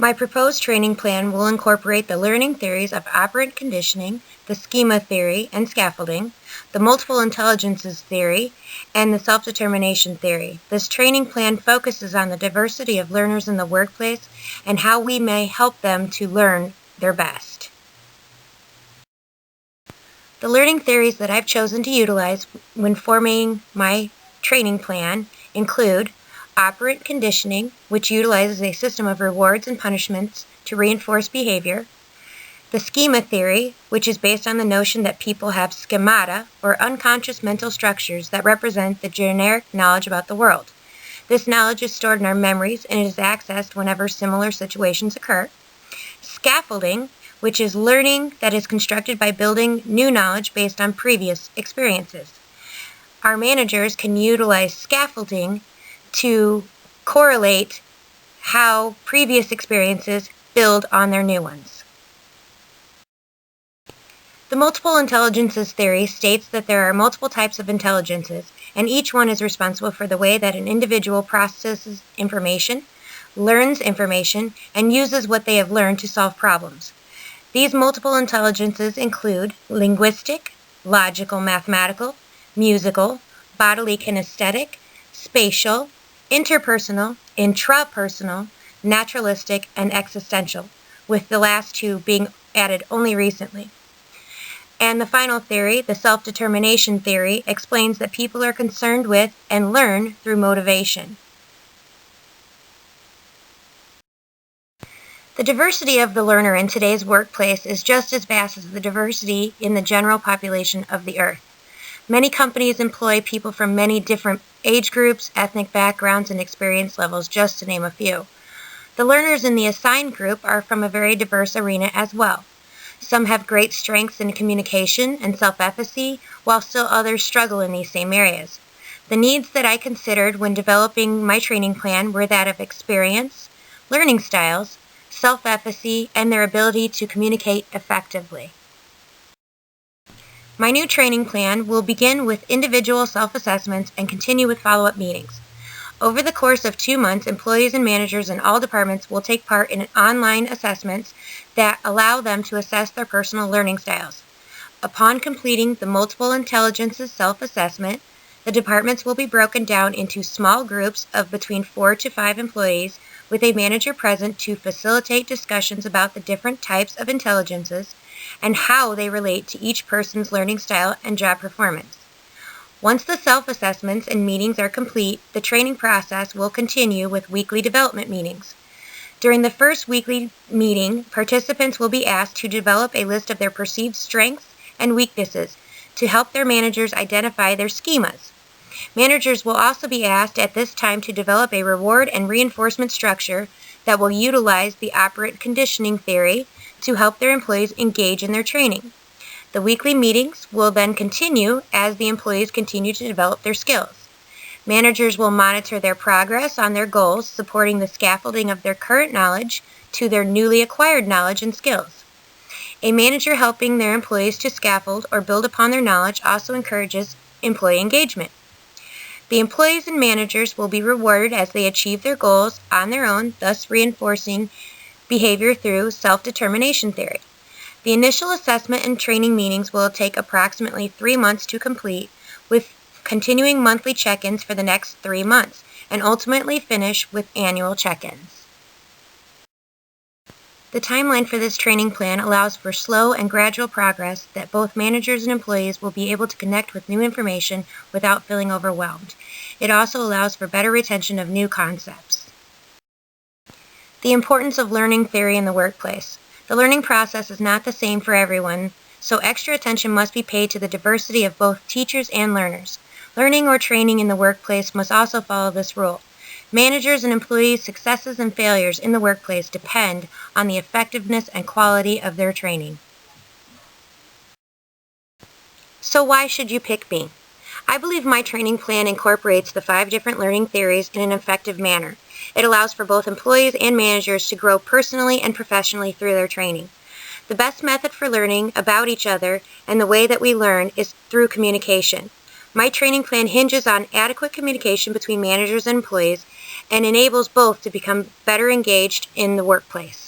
My proposed training plan will incorporate the learning theories of operant conditioning, the schema theory and scaffolding, the multiple intelligences theory, and the self-determination theory. This training plan focuses on the diversity of learners in the workplace and how we may help them to learn their best. The learning theories that I've chosen to utilize when forming my training plan include operant conditioning, which utilizes a system of rewards and punishments to reinforce behavior; the schema theory, which is based on the notion that people have schemata, or unconscious mental structures that represent the generic knowledge about the world. This knowledge is stored in our memories and it is accessed whenever similar situations occur. Scaffolding, which is learning that is constructed by building new knowledge based on previous experiences. Our managers can utilize scaffolding to correlate how previous experiences build on their new ones. The multiple intelligences theory states that there are multiple types of intelligences, and each one is responsible for the way that an individual processes information, learns information, and uses what they have learned to solve problems. These multiple intelligences include linguistic, logical mathematical, musical, bodily kinesthetic, spatial, interpersonal, intrapersonal, naturalistic, and existential, with the last two being added only recently. And the final theory, the self-determination theory, explains that people are concerned with and learn through motivation. The diversity of the learner in today's workplace is just as vast as the diversity in the general population of the earth. Many companies employ people from many different age groups, ethnic backgrounds, and experience levels, just to name a few. The learners in the assigned group are from a very diverse arena as well. Some have great strengths in communication and self-efficacy, while still others struggle in these same areas. The needs that I considered when developing my training plan were that of experience, learning styles, self-efficacy, and their ability to communicate effectively. My new training plan will begin with individual self-assessments and continue with follow-up meetings. Over the course of 2 months, employees and managers in all departments will take part in online assessments that allow them to assess their personal learning styles. Upon completing the multiple intelligences self-assessment, the departments will be broken down into small groups of between 4 to 5 employees with a manager present to facilitate discussions about the different types of intelligences and how they relate to each person's learning style and job performance. Once the self-assessments and meetings are complete, the training process will continue with weekly development meetings. During the first weekly meeting, participants will be asked to develop a list of their perceived strengths and weaknesses to help their managers identify their schemas. Managers will also be asked at this time to develop a reward and reinforcement structure that will utilize the operant conditioning theory to help their employees engage in their training. The weekly meetings will then continue as the employees continue to develop their skills. Managers will monitor their progress on their goals, supporting the scaffolding of their current knowledge to their newly acquired knowledge and skills. A manager helping their employees to scaffold or build upon their knowledge also encourages employee engagement. The employees and managers will be rewarded as they achieve their goals on their own, thus reinforcing behavior through self-determination theory. The initial assessment and training meetings will take approximately 3 months to complete, with continuing monthly check-ins for the next 3 months, and ultimately finish with annual check-ins. The timeline for this training plan allows for slow and gradual progress that both managers and employees will be able to connect with new information without feeling overwhelmed. It also allows for better retention of new concepts. The importance of learning theory in the workplace. The learning process is not the same for everyone, so extra attention must be paid to the diversity of both teachers and learners. Learning or training in the workplace must also follow this rule. Managers' and employees' successes and failures in the workplace depend on the effectiveness and quality of their training. So why should you pick me? I believe my training plan incorporates the 5 different learning theories in an effective manner. It allows for both employees and managers to grow personally and professionally through their training. The best method for learning about each other and the way that we learn is through communication. My training plan hinges on adequate communication between managers and employees, and enables both to become better engaged in the workplace.